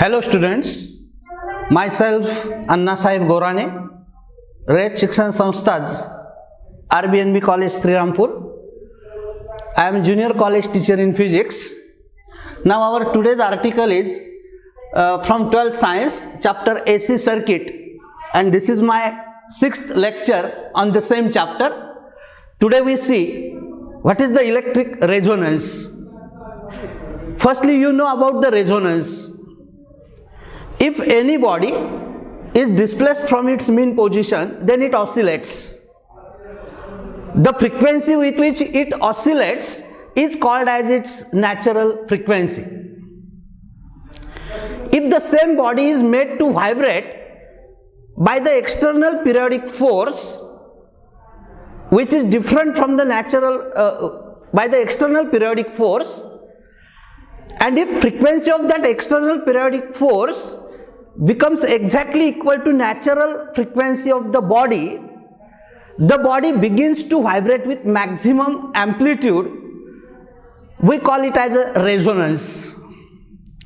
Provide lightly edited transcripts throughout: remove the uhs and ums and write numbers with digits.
Hello students, myself Anna Sahib Gorane, Rayat Shikshan Samsthas, RBNB College Srirampur. I am junior college teacher in physics. Now our today's article is from 12th science chapter AC circuit, and this is my 6th lecture on the same chapter. Today we see what is the electric resonance. Firstly, you know about the resonance. If any body is displaced from its mean position, then it oscillates. The frequency with which it oscillates is called as its natural frequency. If the same body is made to vibrate by the external periodic force, which is different from the natural by the external periodic force, and if frequency of that external periodic force becomes exactly equal to natural frequency of the body begins to vibrate with maximum amplitude. We call it as a resonance.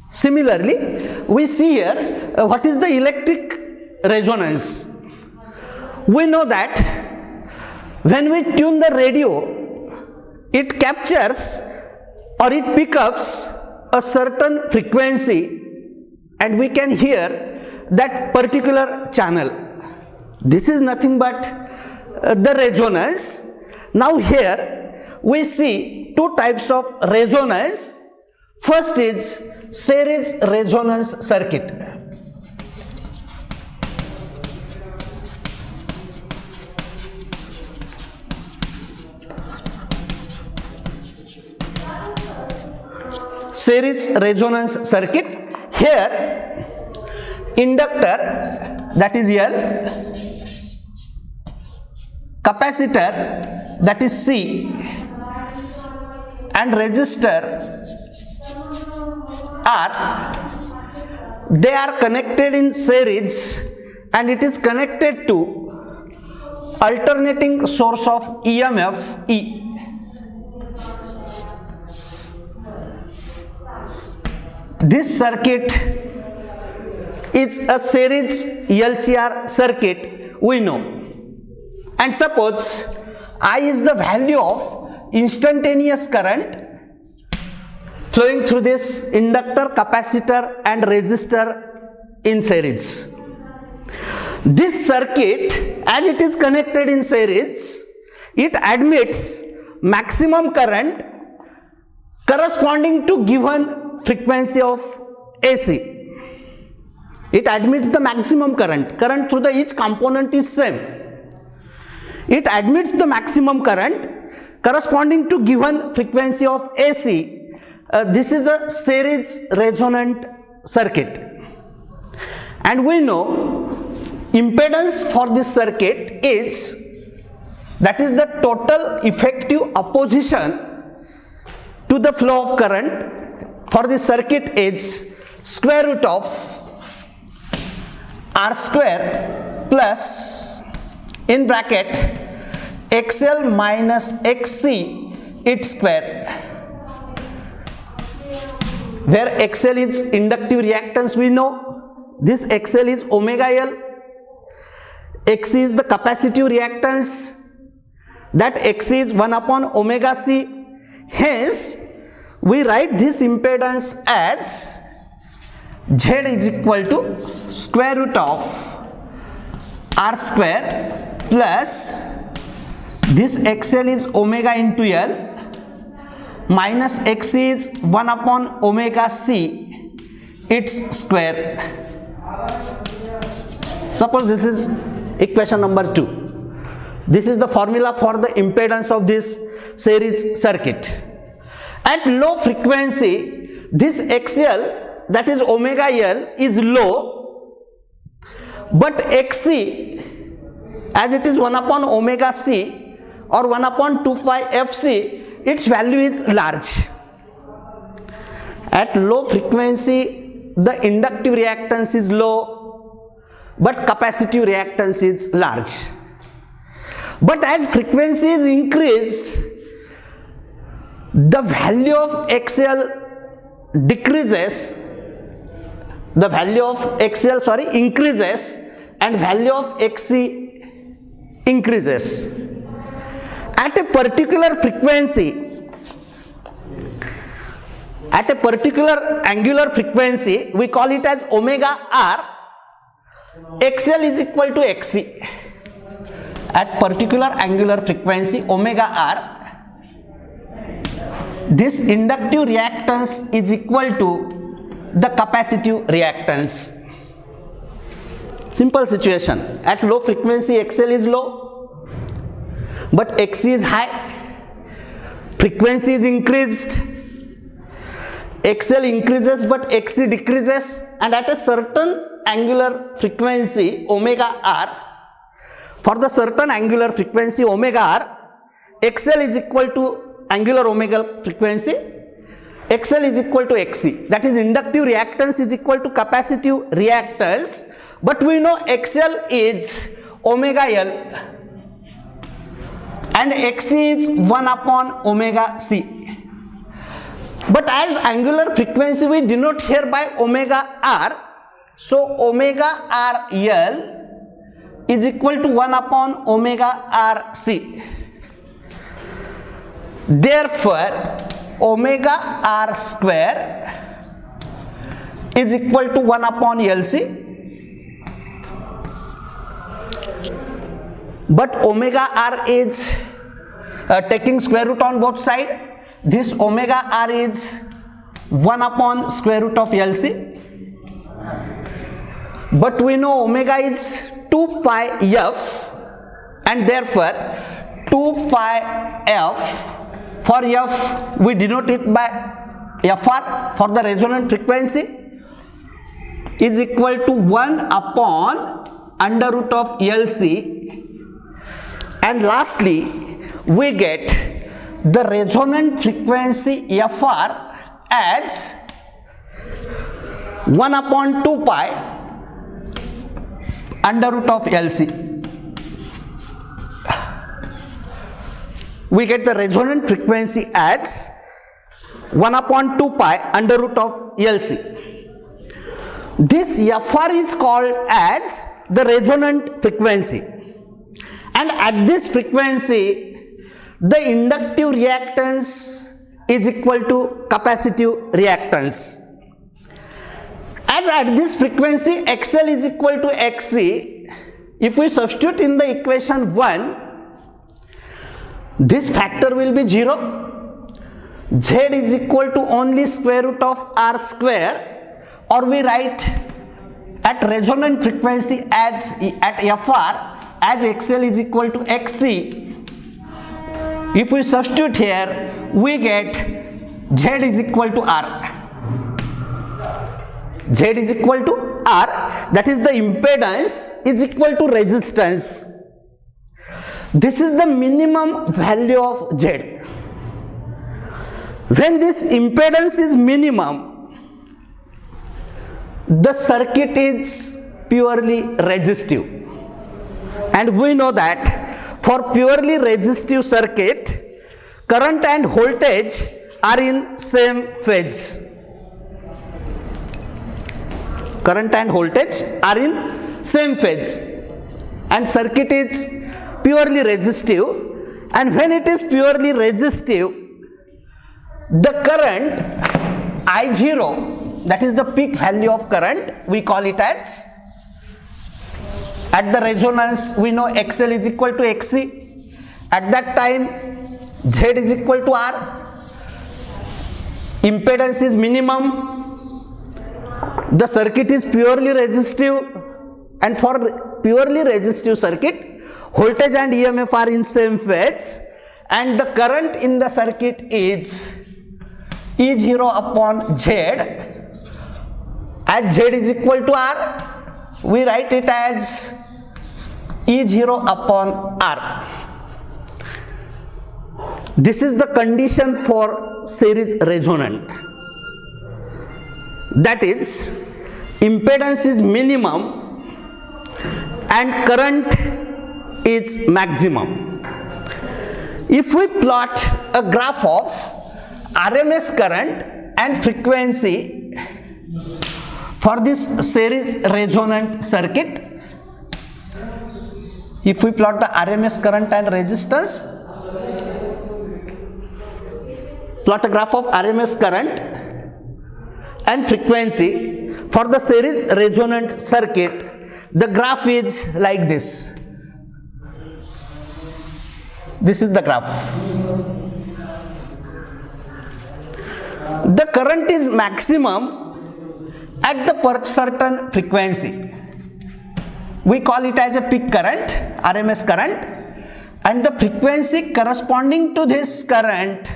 Similarly, we see here what is the electric resonance. We know that when we tune the radio, it captures or it picks up a certain frequency, and we can hear that particular channel. This is nothing but the resonance. Now here we see two types of resonance. First is series resonance circuit. Series resonance circuit. Here inductor, that is L, capacitor, that is C, and resistor R, they are connected in series, and it is connected to alternating source of EMF E. This circuit is a series LCR circuit, we know. And suppose I is the value of instantaneous current flowing through this inductor, capacitor and resistor in series. This circuit, as it is connected in series, it admits maximum current corresponding to given frequency of AC. It admits the maximum current. Current through the each component is same. It admits the maximum current corresponding to given frequency of AC. This is a series resonant circuit. And we know impedance for this circuit is, that is the total effective opposition to the flow of current for the circuit is square root of R square plus in bracket XL minus XC its square, where XL is inductive reactance. We know this XL is omega L, XC is the capacitive reactance, that XC is 1 upon omega C. Hence we write this impedance as Z is equal to square root of R square plus this XL is omega into L minus XC is 1 upon omega C its square. Suppose this is equation number 2. This is the formula for the impedance of this series circuit. At low frequency, this XL, that is omega L, is low, but XC, as it is 1 upon omega C or 1 upon 2 pi FC, its value is large. At low frequency, the inductive reactance is low, but capacitive reactance is large. But as frequency is increased, the value of XL decreases the value of XL increases and value of XC increases. At a particular frequency, at a particular angular frequency, we call it as omega r, XL is equal to XC. At particular angular frequency omega r, this inductive reactance is equal to the capacitive reactance. Simple situation. At low frequency XL is low, but XC is high. Frequency is increased. XL increases but XC decreases, and at a certain angular frequency omega r, for the certain angular frequency omega r, XL is equal to angular omega frequency, XL is equal to XC. That is, inductive reactance is equal to capacitive reactance, but we know XL is omega L and XC is 1 upon omega C. But as angular frequency we denote here by omega r, so omega r L is equal to 1 upon omega r C. Therefore, omega r square is equal to 1 upon LC, but omega r is taking square root on both sides. This omega r is 1 upon square root of LC, but we know omega is 2 pi f, and therefore 2 pi f, for f we denote it by fr for the resonant frequency, is equal to 1 upon under root of LC, and lastly we get the resonant frequency fr as 1 upon 2 pi under root of LC. We get the resonant frequency as 1 upon 2 pi under root of LC. This fr is called as the resonant frequency, and at this frequency the inductive reactance is equal to capacitive reactance. As at this frequency XL is equal to XC, if we substitute in the equation 1, this factor will be 0. Z is equal to only square root of r square, or we write at resonant frequency as at fr as XL is equal to XC. If we substitute here, we get Z is equal to R. Z is equal to R, that is the impedance is equal to resistance. This is the minimum value of Z. When this impedance is minimum, the circuit is purely resistive, and we know that for purely resistive circuit, current and voltage are in same phase. Current and voltage are in same phase, and circuit is purely resistive, and when it is purely resistive, the current I0, that is the peak value of current, we call it as, at the resonance we know XL is equal to XC, at that time Z is equal to R, impedance is minimum, the circuit is purely resistive, and for purely resistive circuit voltage and EMF are in same phase, and the current in the circuit is E0 upon Z. As Z is equal to R, we write it as E0 upon R. This is the condition for series resonant. That is, impedance is minimum and current is maximum. If we plot a graph of RMS current and frequency For this series resonant circuit, if we plot the RMS current and resistance, plot a graph of RMS current and frequency for the series resonant circuit, the graph is like this. This is the graph. The current is maximum at the certain frequency. We call it as a peak current, RMS current, and the frequency corresponding to this current,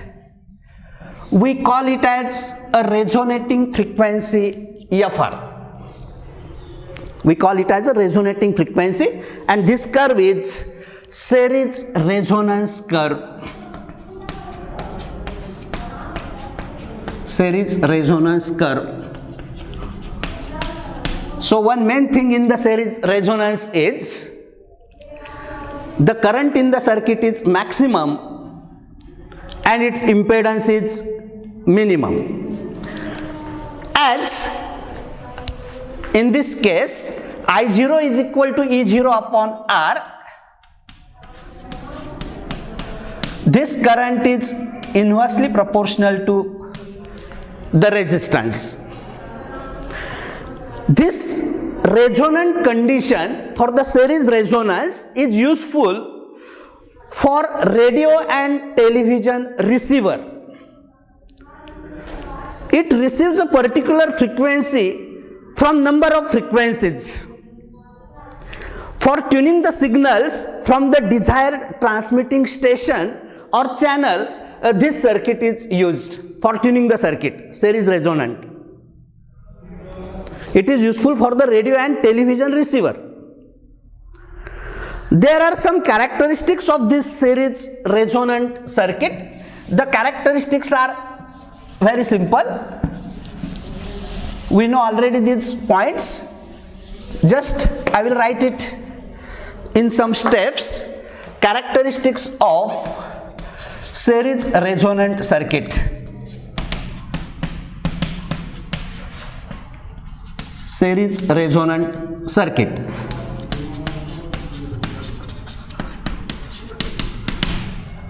we call it as a resonating frequency FR. We call it as a resonating frequency, and this curve is series resonance curve. Series resonance curve. So one main thing in the series resonance is the current in the circuit is maximum and its impedance is minimum. As in this case, I0 is equal to E0 upon R. This current is inversely proportional to the resistance. This resonant condition for the series resonance is useful for radio and television receiver. It receives a particular frequency from number of frequencies. For tuning the signals from the desired transmitting station or channel, this circuit is used for tuning the circuit, series resonant. It is useful for the radio and television receiver. There are some characteristics of this series resonant circuit. The characteristics are very simple. We know already these points. Just I will write it in some steps. Characteristics of series resonant circuit. Series resonant circuit.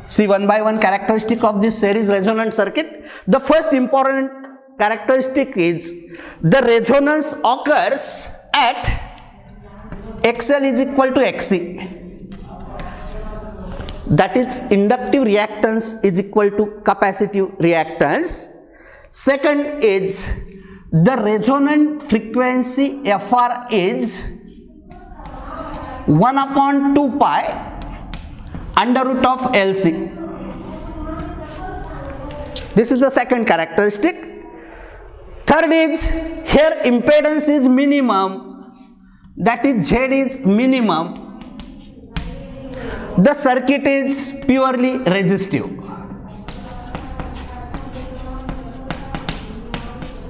See one by one characteristic of this series resonant circuit. The first important characteristic is the resonance occurs at XL is equal to XC. That is, inductive reactance is equal to capacitive reactance. Second is the resonant frequency FR is 1 upon 2 pi under root of LC. This is the second characteristic. Third is here impedance is minimum, that is Z is minimum. The circuit is purely resistive.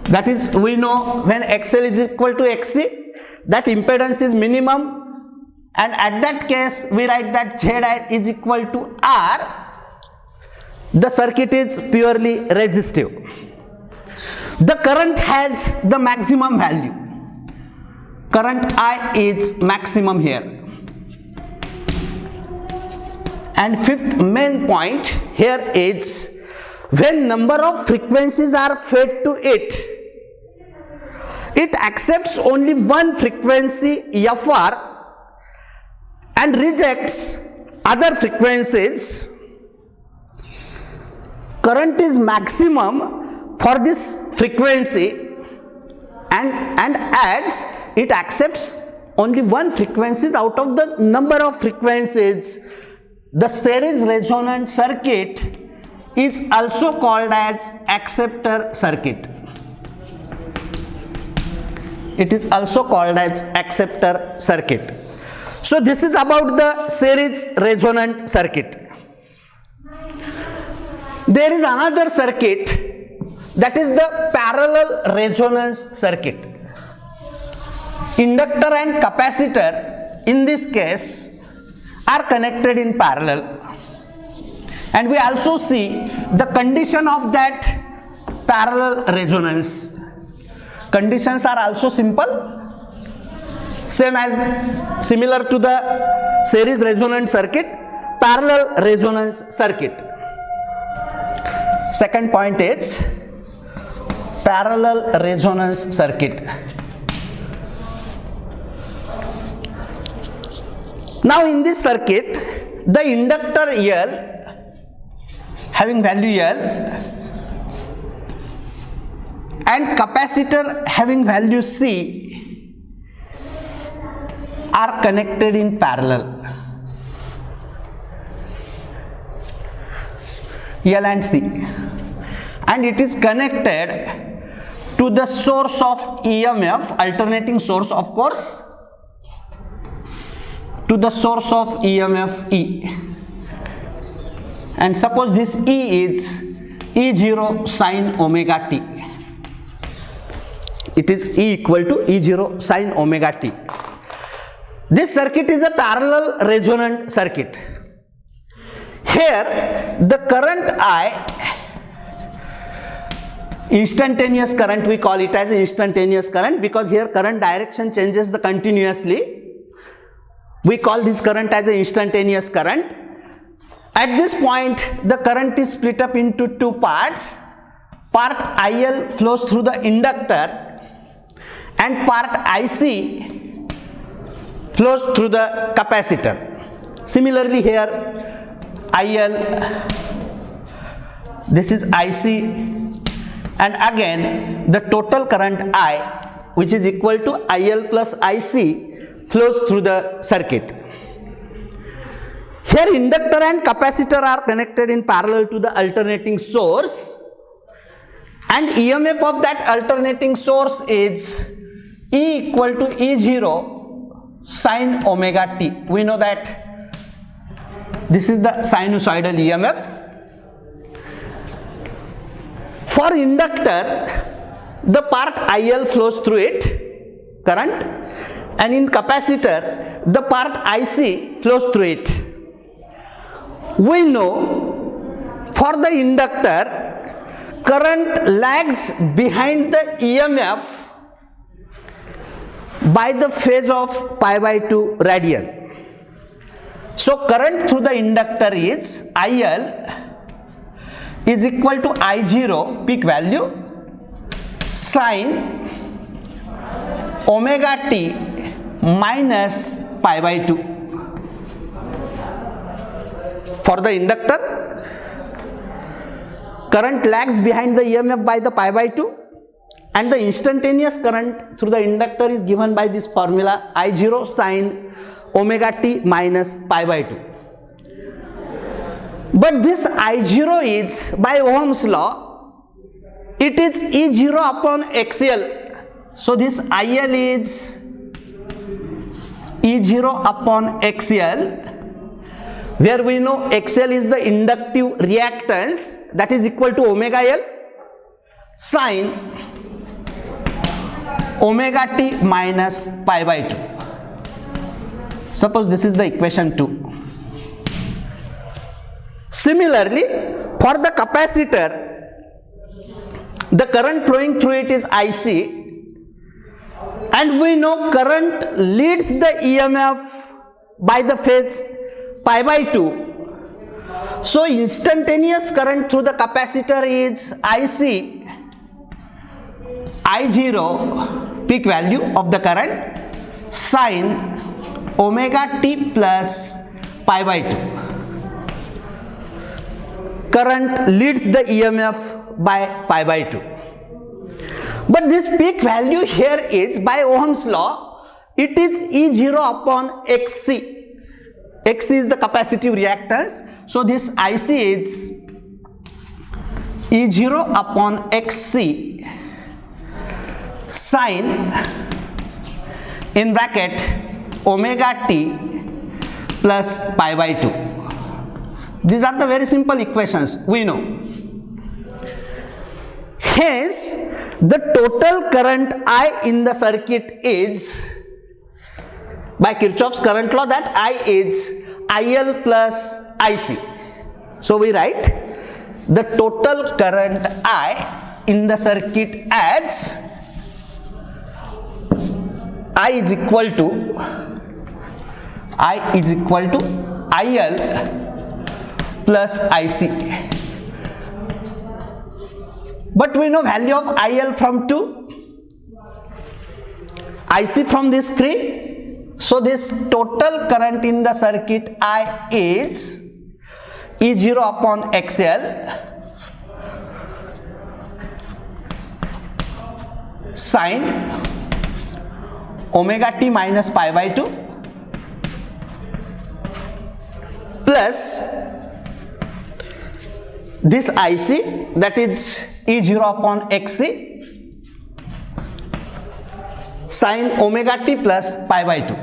That is, we know when XL is equal to XC, that impedance is minimum, and at that case we write that Z is equal to R. The circuit is purely resistive. The current has the maximum value. Current I is maximum here. And fifth main point here is when number of frequencies are fed to it, it accepts only one frequency FR and rejects other frequencies. Current is maximum for this frequency, and as it accepts only one frequency out of the number of frequencies, the series resonant circuit is also called as acceptor circuit. It is also called as acceptor circuit. So this is about the series resonant circuit. There is another circuit, that is the parallel resonance circuit. Inductor and capacitor in this case are connected in parallel, and we also see the condition of that parallel resonance. conditions are also simple, similar to the series resonant circuit, parallel resonance circuit. Second point is parallel resonance circuit. Now in this circuit, the inductor L having value L and capacitor having value C are connected in parallel, L and C, and it is connected to the source of EMF, alternating source of course, to the source of EMF E. And suppose this E is E0 sine omega t. It is E equal to E0 sine omega t. This circuit is a parallel resonant circuit. Here the current I, instantaneous current, we call it as instantaneous current because here current direction changes the continuously. We call this current as an instantaneous current. At this point, the current is split up into two parts. Part IL flows through the inductor and part IC flows through the capacitor. Similarly here, IL, this is IC, and again the total current I, which is equal to IL plus IC, flows through the circuit. Here inductor and capacitor are connected in parallel to the alternating source, and EMF of that alternating source is E equal to E0 sine omega t. We know that this is the sinusoidal EMF. For inductor, the part IL flows through it, current, and in capacitor, the part IC flows through it. We know for the inductor, current lags behind the EMF by the phase of pi by 2 radian. So current through the inductor is IL is equal to I0 peak value sine omega t minus pi by 2. For the inductor, current lags behind the EMF by the pi by 2, and the instantaneous current through the inductor is given by this formula I0 sine omega t minus pi by 2. But this I0 is, by Ohm's law, it is E0 upon XL. So this IL is E0 upon XL, where we know XL is the inductive reactance, that is equal to omega L sine omega t minus pi by 2. Suppose this is the equation 2. Similarly, for the capacitor, the current flowing through it is IC, and we know current leads the EMF by the phase pi by 2. So instantaneous current through the capacitor is IC, I0 peak value of the current sine omega t plus pi by 2. Current leads the EMF by pi by 2. But this peak value here is, by Ohm's law, it is E0 upon XC. XC is the capacitive reactance. So this IC is E0 upon XC sine in bracket omega t plus pi by 2. These are the very simple equations we know. Hence, the total current I in the circuit is, by Kirchhoff's current law, that I is IL plus IC. So we write the total current I in the circuit as I is equal to IL plus IC. But we know value of IL from 2, IC from this 3. So this total current in the circuit I is E0 upon XL sin omega t minus pi by 2 plus this IC, that is E0 upon XC sin omega t plus pi by 2.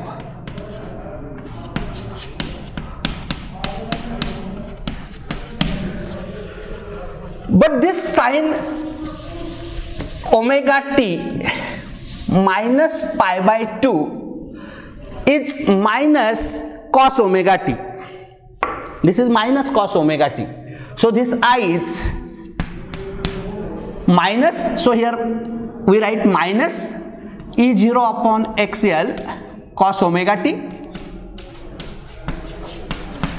But this sin omega t minus pi by 2 is minus cos omega t. This is minus cos omega t. So this I is minus, so here we write minus E0 upon XL cos omega t,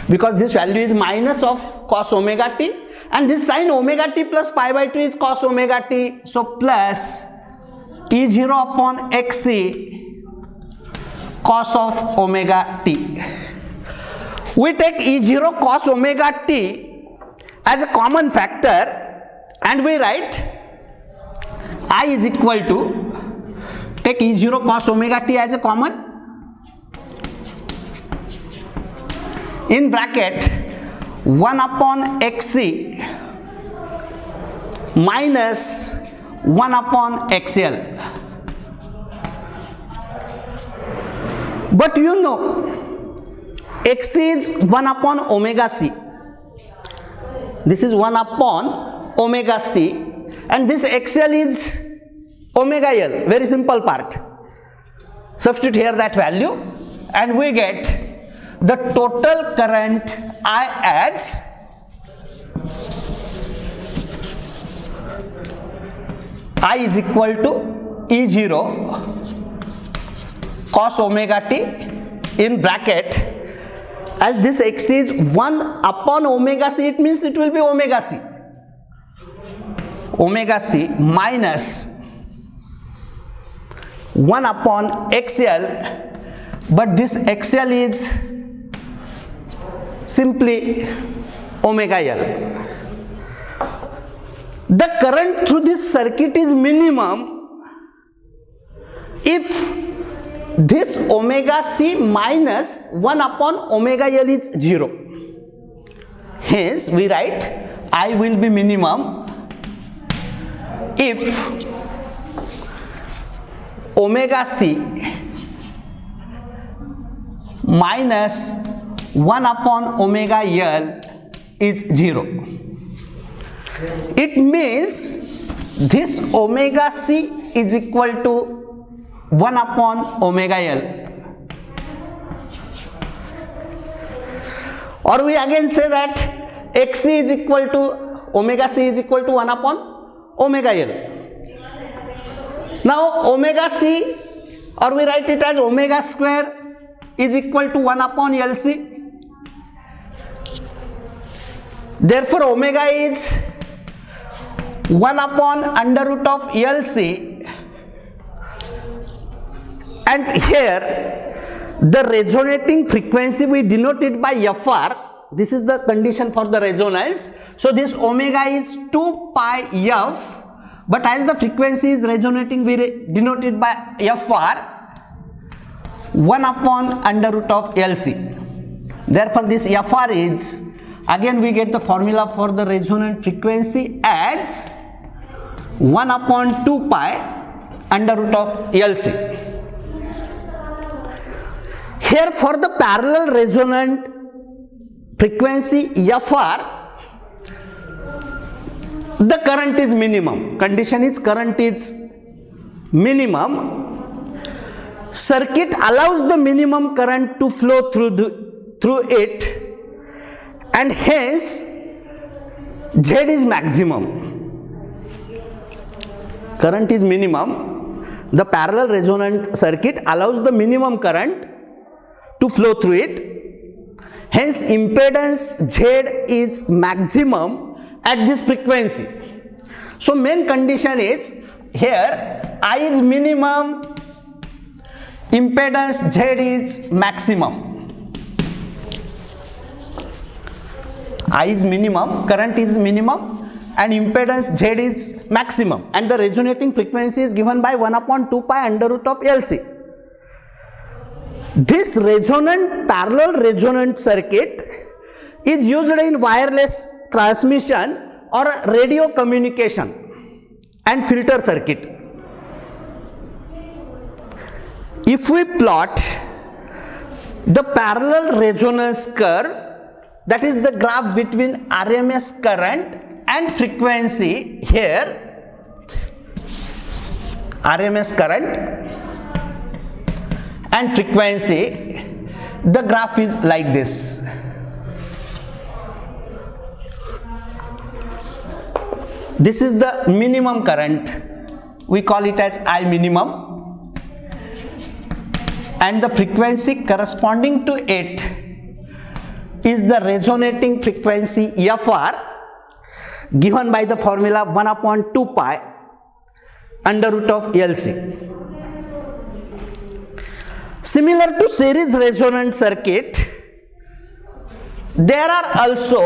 because this value is minus of cos omega t, and this sin omega t plus pi by 2 is cos omega t, so plus E0 upon XC cos of omega t. We take E0 cos omega t as a common factor and we write I is equal to, take E0 cos omega t as a common, in bracket 1 upon XC minus 1 upon XL. But you know XC is 1 upon omega C. This is 1 upon omega C, and this XL is omega L, very simple part. Substitute here that value and we get the total current I as I is equal to E0 cos omega t, in bracket, as this X is 1 upon omega C, it means it will be omega C. Omega C minus 1 upon XL, but this XL is simply omega L. The current through this circuit is minimum if this omega C minus 1 upon omega L is 0. Hence we write I will be minimum if omega C minus 1 upon omega L is 0. It means this omega C is equal to 1 upon omega L. Or we again say that XC is equal to omega C is equal to 1 upon omega L. Now omega C, or we write it as omega square, is equal to 1 upon LC. Therefore omega is 1 upon under root of LC, and here the resonating frequency we denote it by FR. This is the condition for the resonance. So this omega is 2 pi F, but as the frequency is resonating, we denote it by FR, 1 upon under root of LC. Therefore this FR is, again we get the formula for the resonant frequency as 1 upon 2 pi under root of LC. Here for the parallel resonant frequency FR, the current is minimum. Condition is current is minimum. Circuit allows the minimum current to flow through it, and hence Z is maximum. Current is minimum, the parallel resonant circuit allows the minimum current to flow through it. Hence, impedance Z is maximum at this frequency. So, main condition is here I is minimum, impedance Z is maximum. I is minimum, current is minimum, and impedance Z is maximum, and the resonating frequency is given by 1/2 pi under root of LC. This parallel resonant circuit is used in wireless transmission or radio communication and filter circuit. If we plot the parallel resonance curve, that is the graph between RMS current and frequency, here RMS current and frequency, the graph is like this. This is the minimum current, we call it as I minimum, and the frequency corresponding to it is the resonating frequency FR, given by the formula 1/2 pi under root of LC. Similar to series resonant circuit, there are also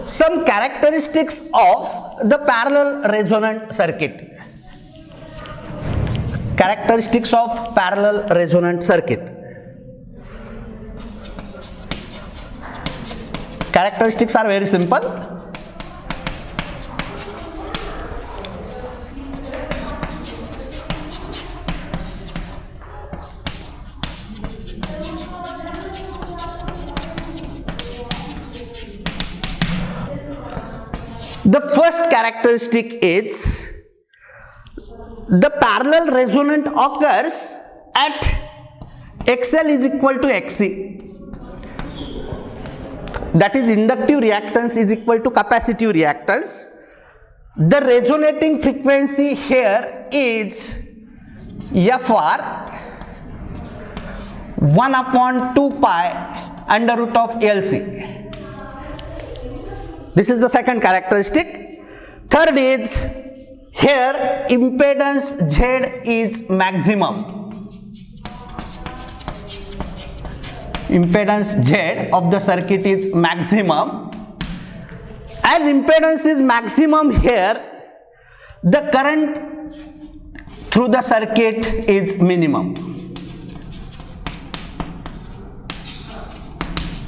some characteristics of the parallel resonant circuit. Characteristics of parallel resonant circuit. Characteristics are very simple. The first characteristic is the parallel resonant occurs at XL is equal to XC. That is, inductive reactance is equal to capacitive reactance. The resonating frequency here is FR 1/2 pi under root of LC. This is the second characteristic. Third is here impedance Z is maximum. Impedance Z of the circuit is maximum. As impedance is maximum here, the current through the circuit is minimum.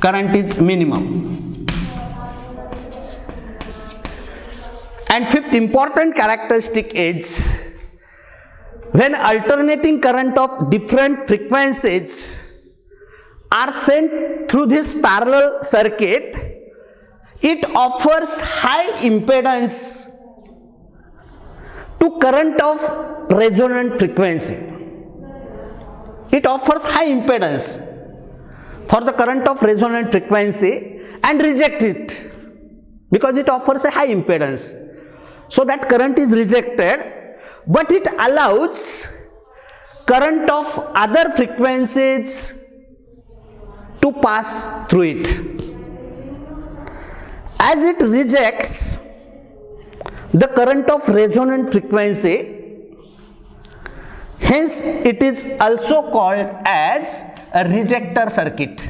Current is minimum. And fifth important characteristic is when alternating current of different frequencies are sent through this parallel circuit, it offers high impedance to current of resonant frequency. It offers high impedance for the current of resonant frequency and reject it because it offers a high impedance. So that current is rejected, but it allows current of other frequencies to pass through it. As it rejects the current of resonant frequency, hence it is also called as a rejector circuit.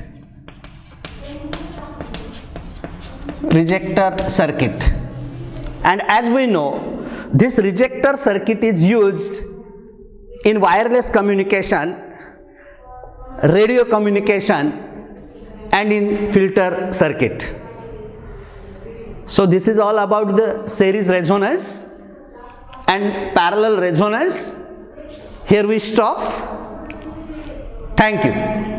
Rejector circuit. And as we know, this rejector circuit is used in wireless communication, radio communication, and in filter circuit. So this is all about the series resonance and parallel resonance. Here we stop. Thank you.